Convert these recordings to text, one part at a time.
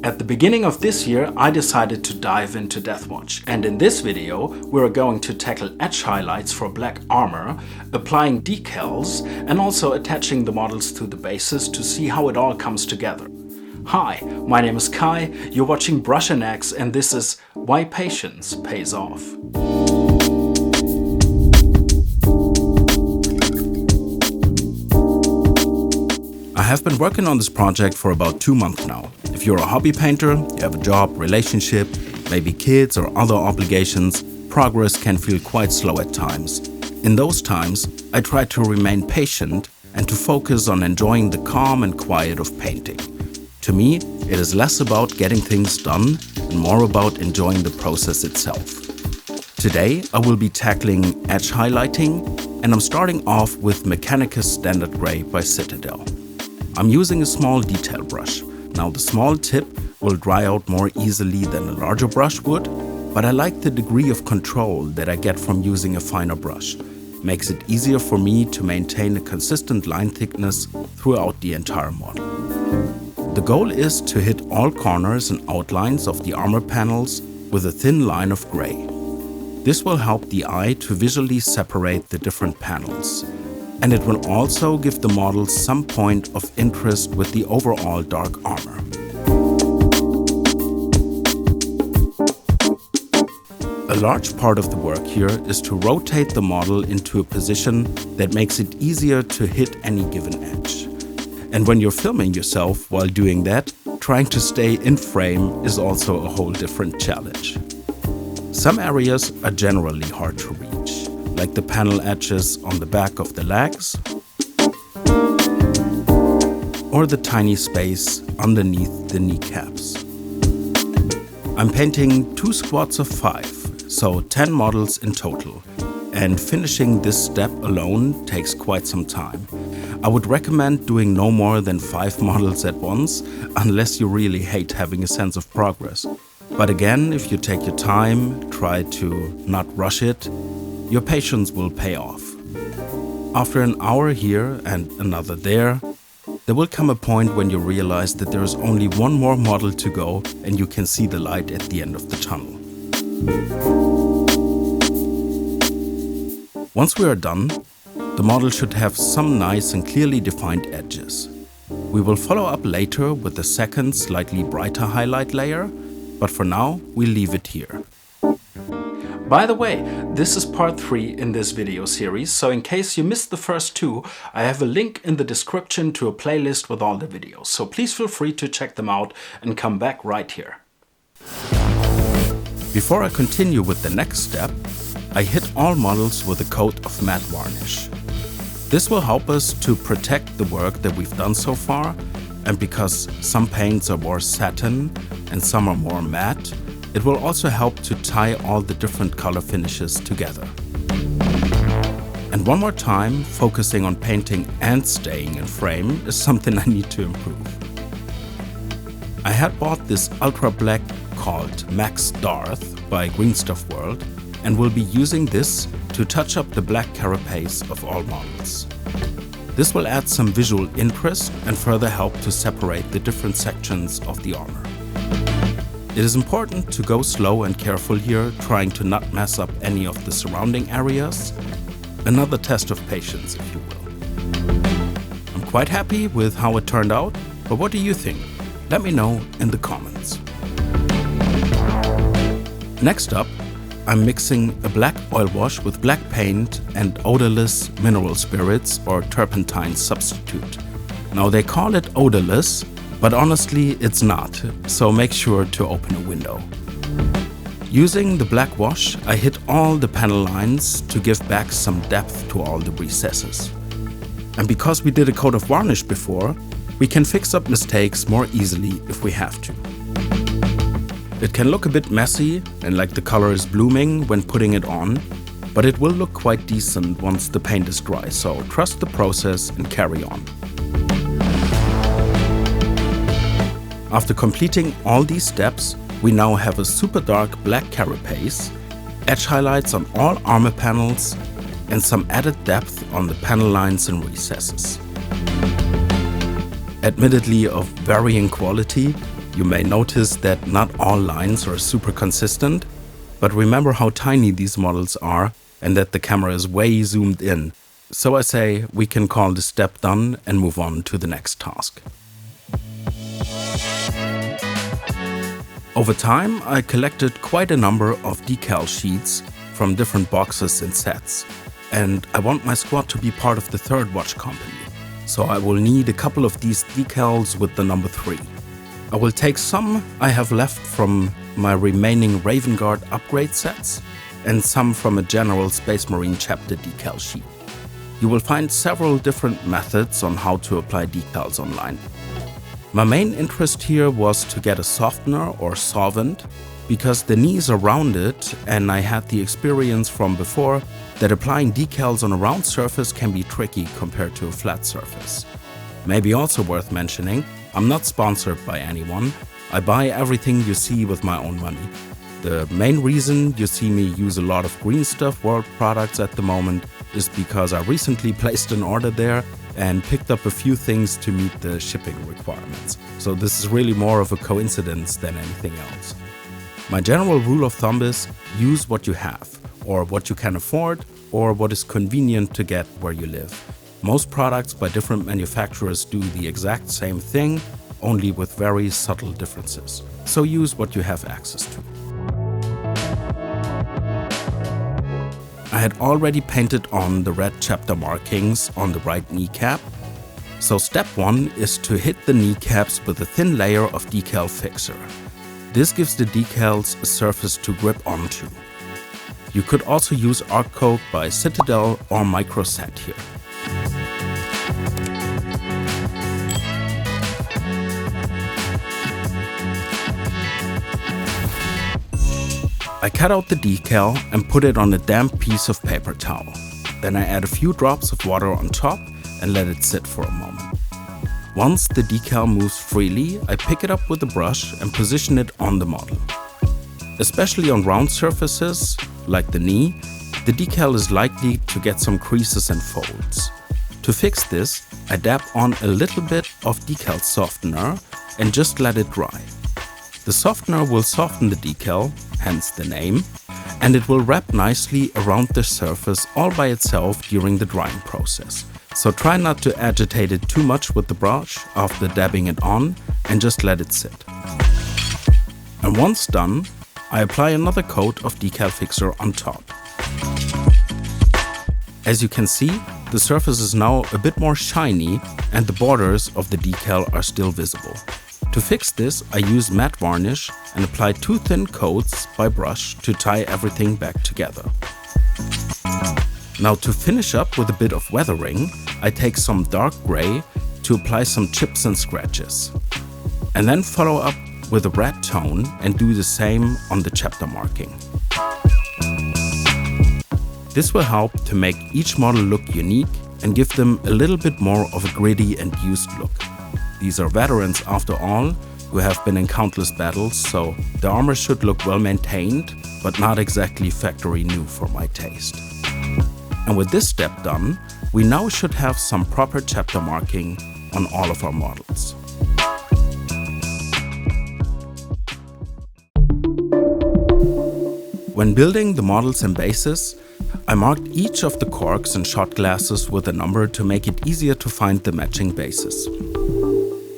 At the beginning of this year, I decided to dive into Deathwatch, and in this video we're going to tackle edge highlights for black armor, applying decals, and also attaching the models to the bases to see how it all comes together. Hi, my name is Kai, you're watching Brush and Axe, and this is Why Patience Pays Off. I have been working on this project for about 2 months now. If you're a hobby painter, you have a job, relationship, maybe kids or other obligations, progress can feel quite slow at times. In those times, I try to remain patient and to focus on enjoying the calm and quiet of painting. To me, it is less about getting things done and more about enjoying the process itself. Today, I will be tackling edge highlighting, and I'm starting off with Mechanicus Standard Gray by Citadel. I'm using a small detail brush. Now the small tip will dry out more easily than a larger brush would, but I like the degree of control that I get from using a finer brush. It makes it easier for me to maintain a consistent line thickness throughout the entire model. The goal is to hit all corners and outlines of the armor panels with a thin line of gray. This will help the eye to visually separate the different panels. And it will also give the model some point of interest with the overall dark armor. A large part of the work here is to rotate the model into a position that makes it easier to hit any given edge. And when you're filming yourself while doing that, trying to stay in frame is also a whole different challenge. Some areas are generally hard to reach, like the panel edges on the back of the legs or the tiny space underneath the kneecaps. I'm painting 2 squads of 5, so 10 models in total, and finishing this step alone takes quite some time. I would recommend doing no more than 5 models at once, unless you really hate having a sense of progress. But again, if you take your time, try to not rush it, your patience will pay off. After an hour here and another there will come a point when you realize that there is only one more model to go and you can see the light at the end of the tunnel. Once we are done, the model should have some nice and clearly defined edges. We will follow up later with a second, slightly brighter highlight layer, but for now, we leave it here. By the way, this is part 3 in this video series, so in case you missed the first 2, I have a link in the description to a playlist with all the videos, so please feel free to check them out and come back right here. Before I continue with the next step, I hit all models with a coat of matte varnish. This will help us to protect the work that we've done so far, and because some paints are more satin and some are more matte, it will also help to tie all the different color finishes together. And one more time, focusing on painting and staying in frame is something I need to improve. I had bought this ultra black called Max Darth by Green Stuff World and will be using this to touch up the black carapace of all models. This will add some visual interest and further help to separate the different sections of the armor. It is important to go slow and careful here, trying to not mess up any of the surrounding areas. Another test of patience, if you will. I'm quite happy with how it turned out, but what do you think? Let me know in the comments. Next up, I'm mixing a black oil wash with black paint and odorless mineral spirits or turpentine substitute. Now they call it odorless, but honestly it's not, so make sure to open a window. Using the black wash, I hit all the panel lines to give back some depth to all the recesses. And because we did a coat of varnish before, we can fix up mistakes more easily if we have to. It can look a bit messy and like the color is blooming when putting it on, but it will look quite decent once the paint is dry, so trust the process and carry on. After completing all these steps, we now have a super dark black carapace, edge highlights on all armor panels, and some added depth on the panel lines and recesses. Admittedly of varying quality, You may notice that not all lines are super consistent, but remember how tiny these models are and that the camera is way zoomed in. So I say we can call this step done and move on to the next task. Over time, I collected quite a number of decal sheets from different boxes and sets, and I want my squad to be part of the third watch company. So I will need a couple of these decals with the number 3. I will take some I have left from my remaining Raven Guard upgrade sets and some from a general Space Marine chapter decal sheet. You will find several different methods on how to apply decals online. My main interest here was to get a softener or solvent because the knees are rounded and I had the experience from before that applying decals on a round surface can be tricky compared to a flat surface. Maybe also worth mentioning, I'm not sponsored by anyone. I buy everything you see with my own money. The main reason you see me use a lot of Green Stuff World products at the moment is because I recently placed an order there and picked up a few things to meet the shipping requirements. So this is really more of a coincidence than anything else. My general rule of thumb is use what you have, or what you can afford, or what is convenient to get where you live. Most products by different manufacturers do the exact same thing, only with very subtle differences. So use what you have access to. I had already painted on the red chapter markings on the right kneecap. So step 1 is to hit the kneecaps with a thin layer of decal fixer. This gives the decals a surface to grip onto. You could also use Arc Coat by Citadel or Microset here. I cut out the decal and put it on a damp piece of paper towel. Then I add a few drops of water on top and let it sit for a moment. Once the decal moves freely, I pick it up with a brush and position it on the model. Especially on round surfaces, like the knee, the decal is likely to get some creases and folds. To fix this, I dab on a little bit of decal softener and just let it dry. The softener will soften the decal, hence the name, and it will wrap nicely around the surface all by itself during the drying process. So try not to agitate it too much with the brush after dabbing it on and just let it sit. And once done, I apply another coat of decal fixer on top. As you can see, the surface is now a bit more shiny and the borders of the decal are still visible. To fix this, I use matte varnish and apply 2 thin coats by brush to tie everything back together. Now to finish up with a bit of weathering, I take some dark gray to apply some chips and scratches. And then follow up with a red tone and do the same on the chapter marking. This will help to make each model look unique and give them a little bit more of a gritty and used look. These are veterans after all, who have been in countless battles, so the armor should look well maintained, but not exactly factory new for my taste. And with this step done, we now should have some proper chapter marking on all of our models. When building the models and bases, I marked each of the corks and shot glasses with a number to make it easier to find the matching bases.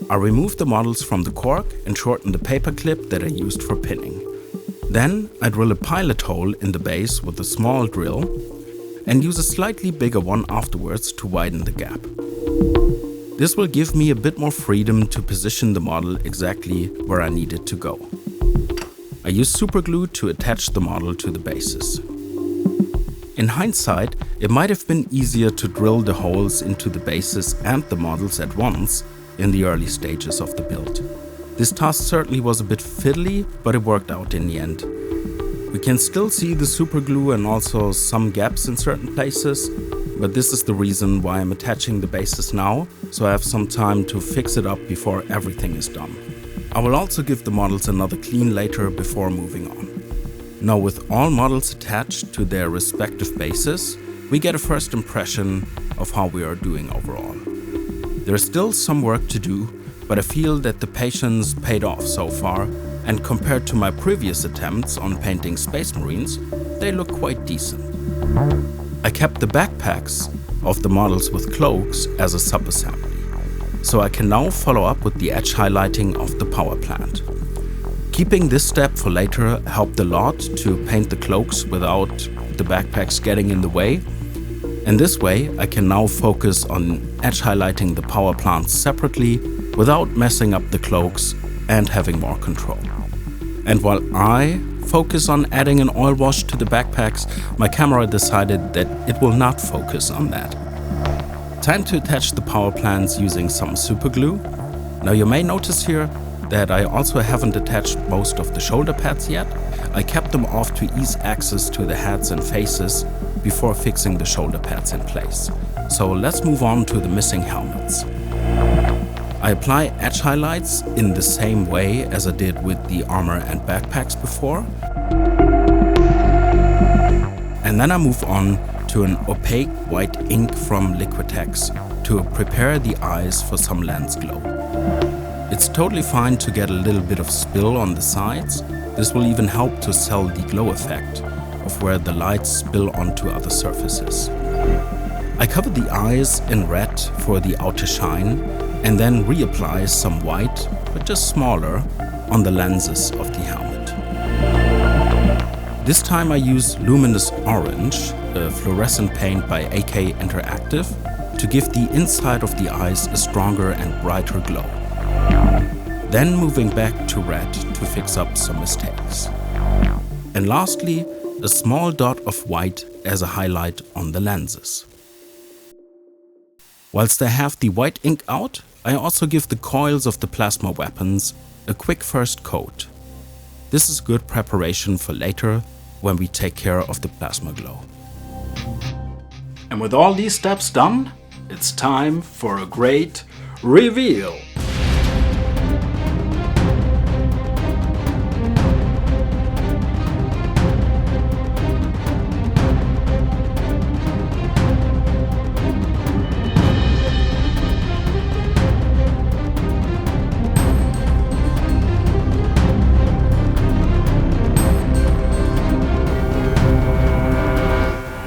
I removed the models from the cork and shortened the paper clip that I used for pinning. Then I drill a pilot hole in the base with a small drill and use a slightly bigger one afterwards to widen the gap. This will give me a bit more freedom to position the model exactly where I need it to go. I use superglue to attach the model to the bases. In hindsight, it might have been easier to drill the holes into the bases and the models at once in the early stages of the build. This task certainly was a bit fiddly, but it worked out in the end. We can still see the superglue and also some gaps in certain places, but this is the reason why I'm attaching the bases now, so I have some time to fix it up before everything is done. I will also give the models another clean later before moving on. Now with all models attached to their respective bases, we get a first impression of how we are doing overall. There's still some work to do, but I feel that the patience paid off so far, and compared to my previous attempts on painting Space Marines, they look quite decent. I kept the backpacks of the models with cloaks as a subassembly, so I can now follow up with the edge highlighting of the power plant. Keeping this step for later helped a lot to paint the cloaks without the backpacks getting in the way, and this way I can now focus on edge highlighting the power plants separately without messing up the cloaks and having more control. And while I focus on adding an oil wash to the backpacks, my camera decided that it will not focus on that. Time to attach the power plants using some super glue. Now you may notice here that I also haven't attached most of the shoulder pads yet. I kept them off to ease access to the heads and faces before fixing the shoulder pads in place. So let's move on to the missing helmets. I apply edge highlights in the same way as I did with the armor and backpacks before. And then I move on to an opaque white ink from Liquitex to prepare the eyes for some lens glow. It's totally fine to get a little bit of spill on the sides. This will even help to sell the glow effect of where the lights spill onto other surfaces. I cover the eyes in red for the outer shine and then reapply some white, but just smaller, on the lenses of the helmet. This time I use luminous orange, a fluorescent paint by AK Interactive, to give the inside of the eyes a stronger and brighter glow. Then moving back to red to fix up some mistakes. And lastly, a small dot of white as a highlight on the lenses. Whilst I have the white ink out, I also give the coils of the plasma weapons a quick first coat. This is good preparation for later when we take care of the plasma glow. And with all these steps done, it's time for a great reveal!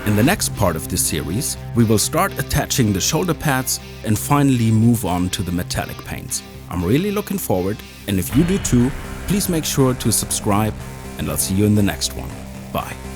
In the next part of this series, we will start attaching the shoulder pads and finally move on to the metallic paints. I'm really looking forward, and if you do too, please make sure to subscribe, and I'll see you in the next one. Bye.